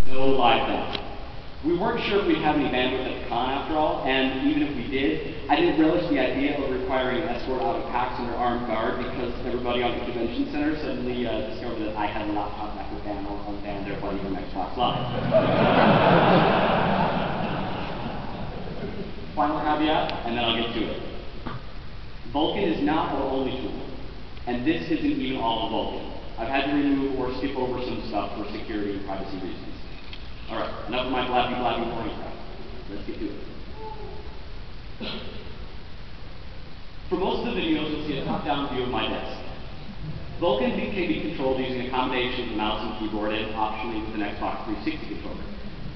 No live demo. We weren't sure if we'd have any bandwidth at the con after all, and even if we did, I didn't relish the idea of requiring an escort out of PAX under armed guard because everybody on the convention center suddenly discovered that I had a laptop that could ban their buddy from Xbox Live. Final caveat, and then I'll get to it. Vulkan is not our only tool, and this isn't even all of Vulkan. I've had to remove or skip over some stuff for security and privacy reasons. All right, enough of my blabby boring crap. Let's get to it. For most of the videos, you'll see a top-down view of my desk. Vulkan can be controlled using a combination of the mouse and keyboard and optionally with an Xbox 360 controller.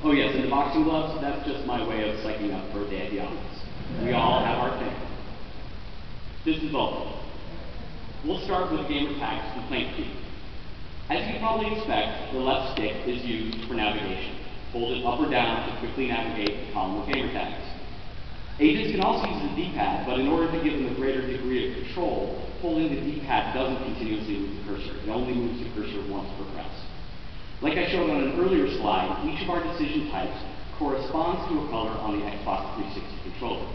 Oh yes, and the boxing gloves, that's just my way of psyching up for a day at the office. We all have our thing. This is Vulkan. We'll start with gamer tags complaint queue. As you probably expect, the left stick is used for navigation. Hold it up or down to quickly navigate the column of gamer tags. Agents can also use the D-pad, but in order to give them a greater degree of control, holding the D-pad doesn't continuously move the cursor. It only moves the cursor once per press. Like I showed on an earlier slide, each of our decision types corresponds to a color on the Xbox 360 controller.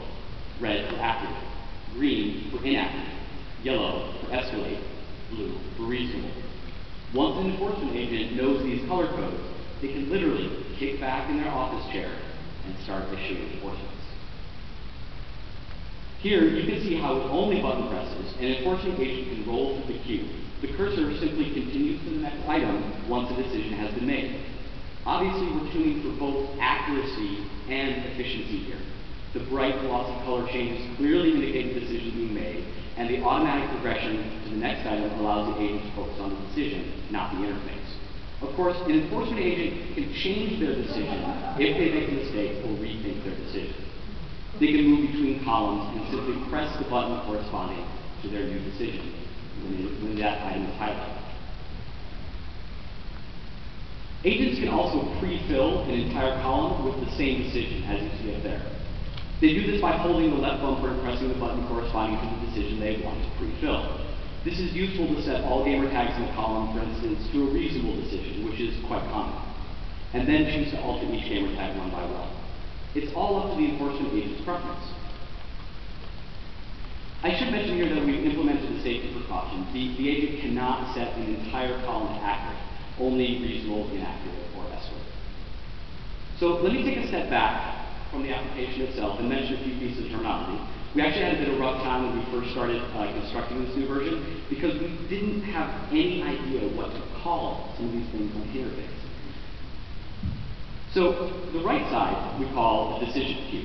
Red for active, green for inactive, yellow for escalate, blue for reasonable. Once an enforcement agent knows these color codes, they can literally kick back in their office chair and start issuing enforcements. Here, you can see how with only button presses, an enforcement agent can roll through the queue. The cursor simply continues to the next item once a decision has been made. Obviously, we're tuning for both accuracy and efficiency here. The bright glossy color changes clearly indicate the decision being made, and the automatic progression to the next item allows the agent to focus on the decision, not the interface. Of course, an enforcement agent can change their decision if they make a mistake or rethink their decision. They can move between columns and simply press the button corresponding to their new decision when that item is highlighted. Agents can also pre-fill an entire column with the same decision, as you see up there. They do this by holding the left bumper and pressing the button corresponding to the decision they want to pre-fill. This is useful to set all gamer tags in the column, for instance, to a reasonable decision, which is quite common, and then choose to alter each gamer tag one by one. It's all up to the enforcement agent's preference. I should mention here that we've implemented a safety precaution. The agent cannot set an entire column to accurate, only reasonable, inaccurate, or escort. So let me take a step back from the application itself and mention a few pieces of terminology. We actually had a bit of a rough time when we first started constructing this new version because we didn't have any idea what to call some of these things on the interface. So the right side we call the decision queue.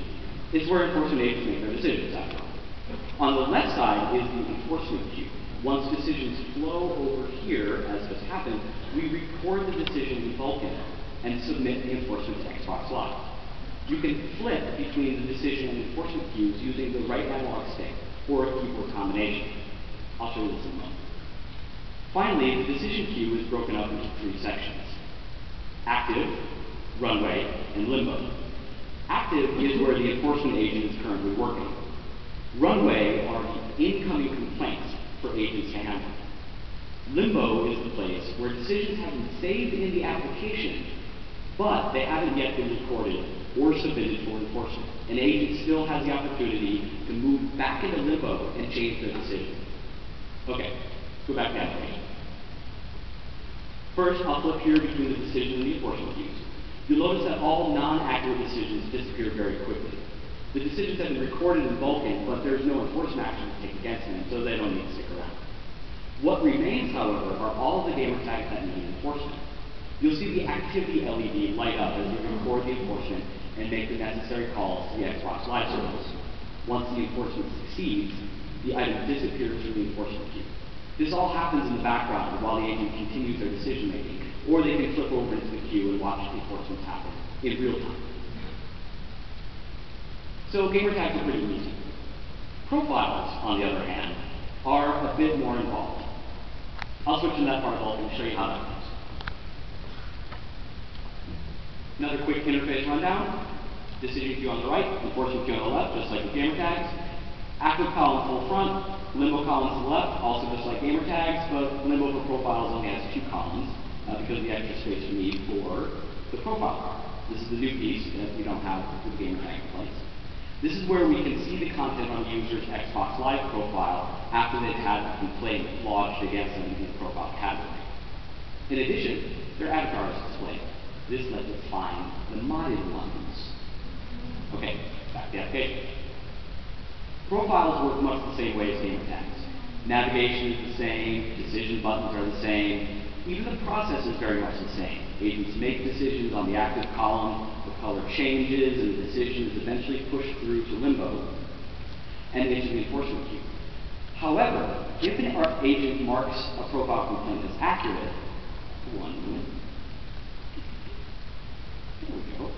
It's where enforcement agents make their decisions after all. On the left side is the enforcement queue. Once decisions flow over here, as just happened, we record the decision in Vulkan and submit the enforcement to Xbox Live. You can flip between the decision and enforcement queues using the right analog stick or a keyboard combination. I'll show you this in a moment. Finally, the decision queue is broken up into three sections: active, runway, and limbo. Active is where the enforcement agent is currently working. Runway are the incoming complaints for agents to handle. Limbo is the place where decisions have been saved in the application, but they haven't yet been recorded or submitted for enforcement. An agent still has the opportunity to move back into limbo and change their decision. Okay, let's go back to the application. First, I'll flip here between the decision and the enforcement queues. You'll notice that all non-accurate decisions disappear very quickly. The decisions have been recorded in Vulkan, but there's no enforcement action to take against them, so they don't need to stick around. What remains, however, are all of the gamer tags that need enforcement. You'll see the activity LED light up as you record the enforcement and make the necessary calls to the Xbox Live service. Once the enforcement succeeds, the item disappears from the enforcement queue. This all happens in the background while the agent continues their decision making, or they can flip over into the queue and watch the enforcements happen in real time. So gamer tags are pretty easy. Profiles, on the other hand, are a bit more involved. I'll switch to that part of Vulkan and show you how that works. Another quick interface rundown. Decision queue on the right, enforcement queue on the left, just like with gamer tags. Active column full front, limbo column to the left, also just like gamer tags, but limbo for profiles only has 2 columns because of the extra space you need for the profile card. This is the new piece that we don't have with the gamer tag in place. This is where we can see the content on the user's Xbox Live profile after they've had a complaint lodged against them in the profile category. In addition, their avatar is displayed. This lets us find the modded ones. Okay, back to the application. Profiles work much the same way as gamer tags. Navigation is the same, decision buttons are the same, even the process is very much the same. Agents make decisions on the active column, the color changes, and the decision is eventually pushed through to limbo and into the enforcement queue. However, if an agent marks a profile complaint as accurate, one moment. There we go.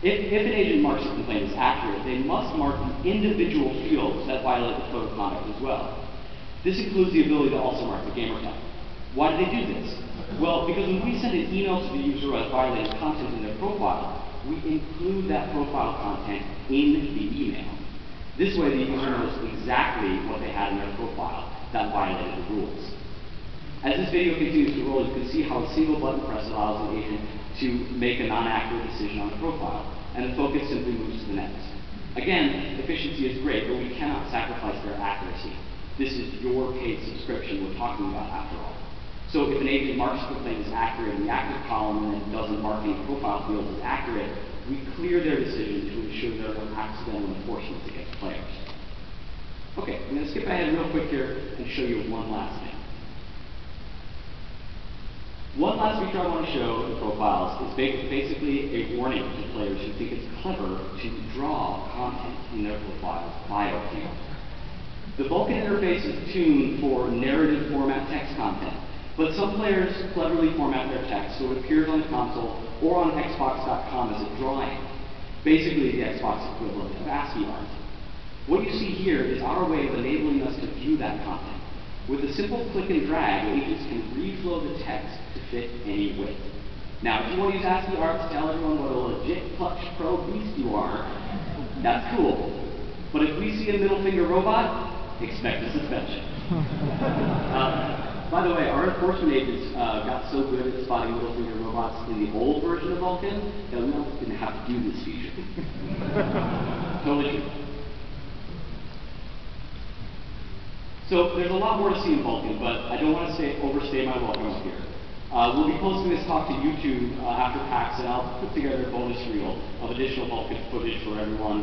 If an agent marks a complaint as accurate, they must mark the individual fields that violate the code of conduct as well. This includes the ability to also mark the gamer tag. Why do they do this? Well, because when we send an email to the user who has violated content in their profile, we include that profile content in the email. This way, the user knows exactly what they had in their profile that violated the rules. As this video continues to roll, you can see how a single button press allows an agent to make a non-accurate decision on a profile, and the focus simply moves to the next. Again, efficiency is great, but we cannot sacrifice their accuracy. This is your paid subscription we're talking about after all. So if an agent marks the complaint as accurate in the active column and then doesn't mark any profile fields as accurate, we clear their decision to ensure there are no accidental enforcements against players. Okay, I'm going to skip ahead real quick here and show you one last thing. One last feature I want to show in profiles is basically a warning to players who think it's clever to draw content in their profile's bio field. The Vulkan interface is tuned for narrative format text content, but some players cleverly format their text so it appears on the console or on Xbox.com as a drawing, basically the Xbox equivalent of ASCII art. What you see here is our way of enabling us to view that content. With a simple click and drag, agents can reflow the text to fit any weight. Now, if you want to use ASCII art to tell everyone what a legit Clutch Pro beast you are, that's cool. But if we see a middle finger robot, expect a suspension. By the way, our enforcement agents got so good at spotting middle finger robots in the old version of Vulkan that we almost didn't have to do this feature. Totally true. So there's a lot more to see in Vulkan, but I don't want to overstay my welcome up here. We'll be posting this talk to YouTube after PAX, and I'll put together a bonus reel of additional Vulkan footage for everyone.